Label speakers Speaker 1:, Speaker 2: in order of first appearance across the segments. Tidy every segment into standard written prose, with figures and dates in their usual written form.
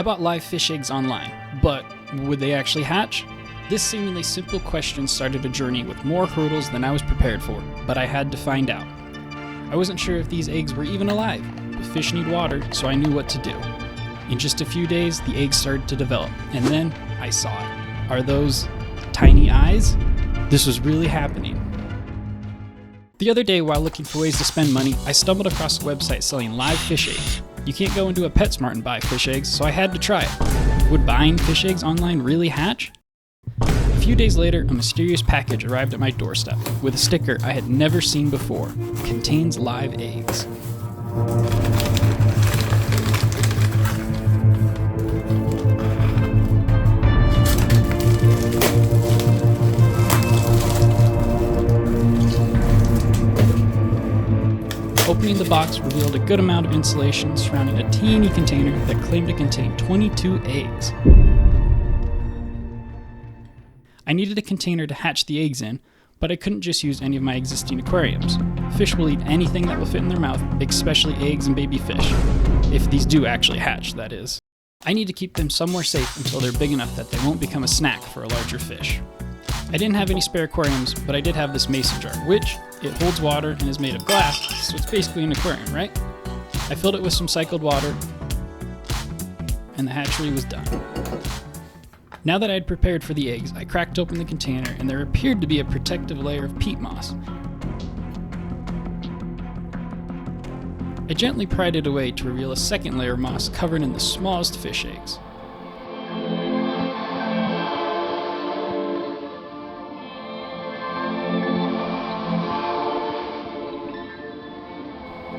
Speaker 1: I bought live fish eggs online, but would they actually hatch? This seemingly simple question started a journey with more hurdles than I was prepared for, but I had to find out. I wasn't sure if these eggs were even alive, but fish need water, so I knew what to do. In just a few days, the eggs started to develop, and then I saw it. Are those tiny eyes? This was really happening. The other day, while looking for ways to spend money, I stumbled across a website selling live fish eggs. You can't go into a PetSmart and buy fish eggs, so I had to try it. Would buying fish eggs online really hatch? A few days later, a mysterious package arrived at my doorstep with a sticker I had never seen before. Contains live eggs. Opening the box revealed a good amount of insulation surrounding a teeny container that claimed to contain 22 eggs. I needed a container to hatch the eggs in, but I couldn't just use any of my existing aquariums. Fish will eat anything that will fit in their mouth, especially eggs and baby fish. If these do actually hatch, that is. I need to keep them somewhere safe until they're big enough that they won't become a snack for a larger fish. I didn't have any spare aquariums, but I did have this mason jar, which, it holds water and is made of glass, so it's basically an aquarium, right? I filled it with some cycled water, and the hatchery was done. Now that I had prepared for the eggs, I cracked open the container, and there appeared to be a protective layer of peat moss. I gently pried it away to reveal a second layer of moss covered in the smallest fish eggs.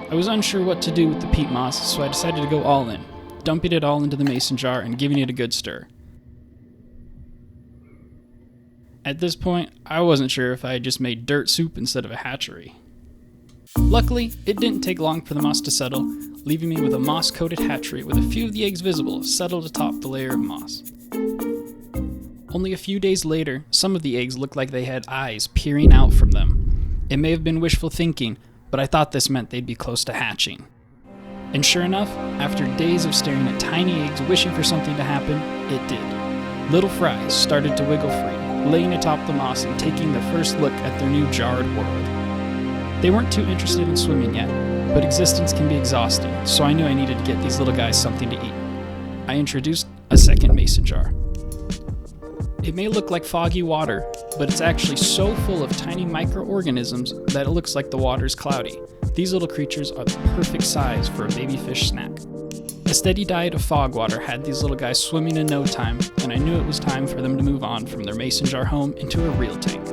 Speaker 1: I was unsure what to do with the peat moss, so I decided to go all in, dumping it all into the mason jar and giving it a good stir. At this point, I wasn't sure if I had just made dirt soup instead of a hatchery. Luckily, it didn't take long for the moss to settle, leaving me with a moss-coated hatchery with a few of the eggs visible settled atop the layer of moss. Only a few days later, some of the eggs looked like they had eyes peering out from them. It may have been wishful thinking, but I thought this meant they'd be close to hatching. And sure enough, after days of staring at tiny eggs wishing for something to happen, it did. Little fries started to wiggle free, laying atop the moss and taking their first look at their new jarred world. They weren't too interested in swimming yet, but existence can be exhausting, so I knew I needed to get these little guys something to eat. I introduced a second mason jar. It may look like foggy water, but it's actually so full of tiny microorganisms that it looks like the water's cloudy. These little creatures are the perfect size for a baby fish snack. A steady diet of fog water had these little guys swimming in no time, and I knew it was time for them to move on from their mason jar home into a real tank.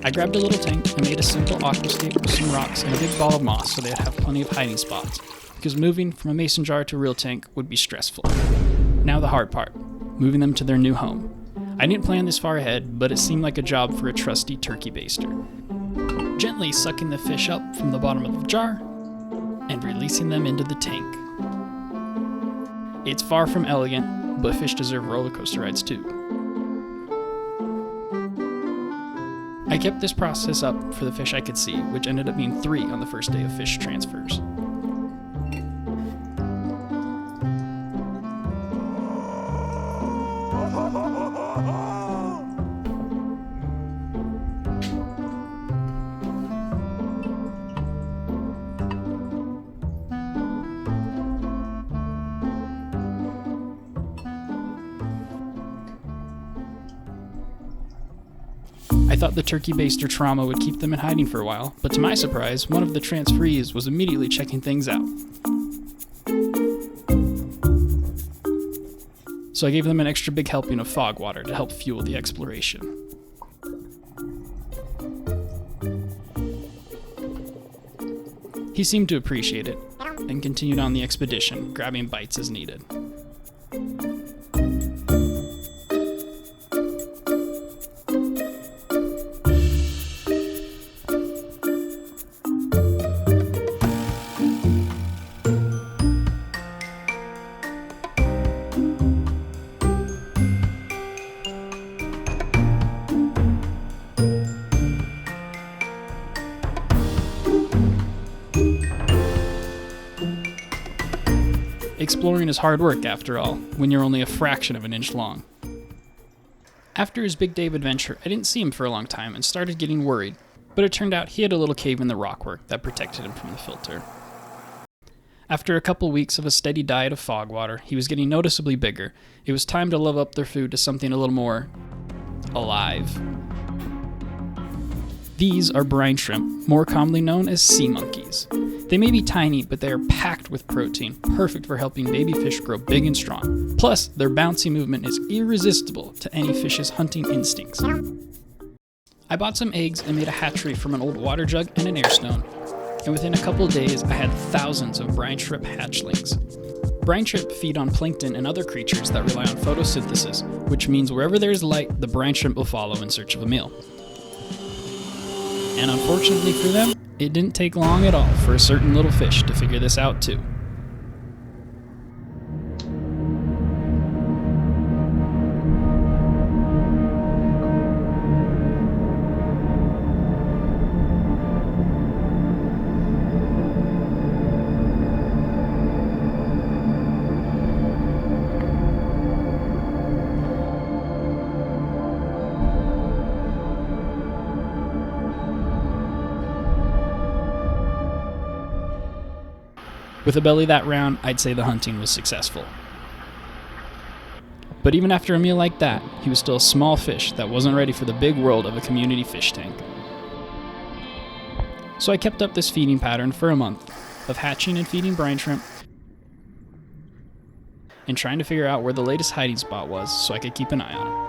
Speaker 1: I grabbed a little tank and made a simple aquascape with some rocks and a big ball of moss so they'd have plenty of hiding spots, because moving from a mason jar to a real tank would be stressful. Now the hard part, moving them to their new home. I didn't plan this far ahead, but it seemed like a job for a trusty turkey baster. Gently sucking the fish up from the bottom of the jar and releasing them into the tank. It's far from elegant, but fish deserve roller coaster rides too. I kept this process up for the fish I could see, which ended up being 3 on the first day of fish transfers. I thought the turkey baster trauma would keep them in hiding for a while, but to my surprise, one of the transferees was immediately checking things out. So I gave them an extra big helping of fog water to help fuel the exploration. He seemed to appreciate it, and continued on the expedition, grabbing bites as needed. exploring is hard work after all, when you're only a fraction of an inch long. After his big day of adventure, I didn't see him for a long time and started getting worried, but it turned out he had a little cave in the rockwork that protected him from the filter. After a couple weeks of a steady diet of fog water, he was getting noticeably bigger. It was time to level up their food to something a little more alive. These are brine shrimp, more commonly known as sea monkeys. They may be tiny, but they are packed with protein, perfect for helping baby fish grow big and strong. Plus, their bouncy movement is irresistible to any fish's hunting instincts. I bought some eggs and made a hatchery from an old water jug and an air stone. And within a couple of days, I had thousands of brine shrimp hatchlings. Brine shrimp feed on plankton and other creatures that rely on photosynthesis, which means wherever there is light, the brine shrimp will follow in search of a meal. And unfortunately for them, it didn't take long at all for a certain little fish to figure this out too. With a belly that round, I'd say the hunting was successful. But even after a meal like that, he was still a small fish that wasn't ready for the big world of a community fish tank. So I kept up this feeding pattern for a month of hatching and feeding brine shrimp and trying to figure out where the latest hiding spot was so I could keep an eye on him.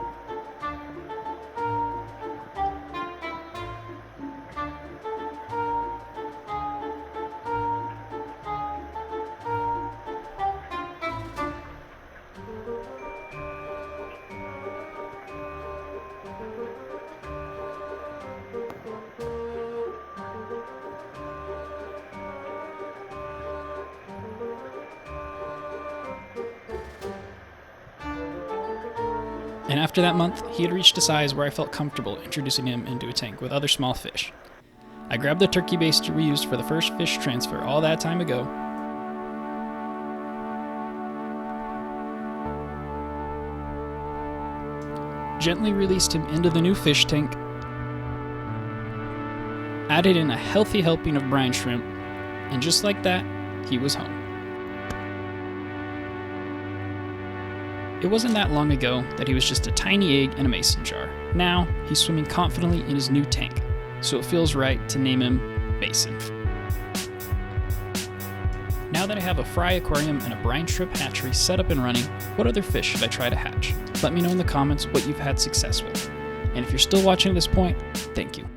Speaker 1: And after that month, he had reached a size where I felt comfortable introducing him into a tank with other small fish. I grabbed the turkey baster we used for the first fish transfer all that time ago, gently released him into the new fish tank, added in a healthy helping of brine shrimp, and just like that, he was home. It wasn't that long ago that he was just a tiny egg in a mason jar. Now, he's swimming confidently in his new tank, so it feels right to name him Mason. Now that I have a fry aquarium and a brine shrimp hatchery set up and running, what other fish should I try to hatch? Let me know in the comments what you've had success with. And if you're still watching at this point, thank you.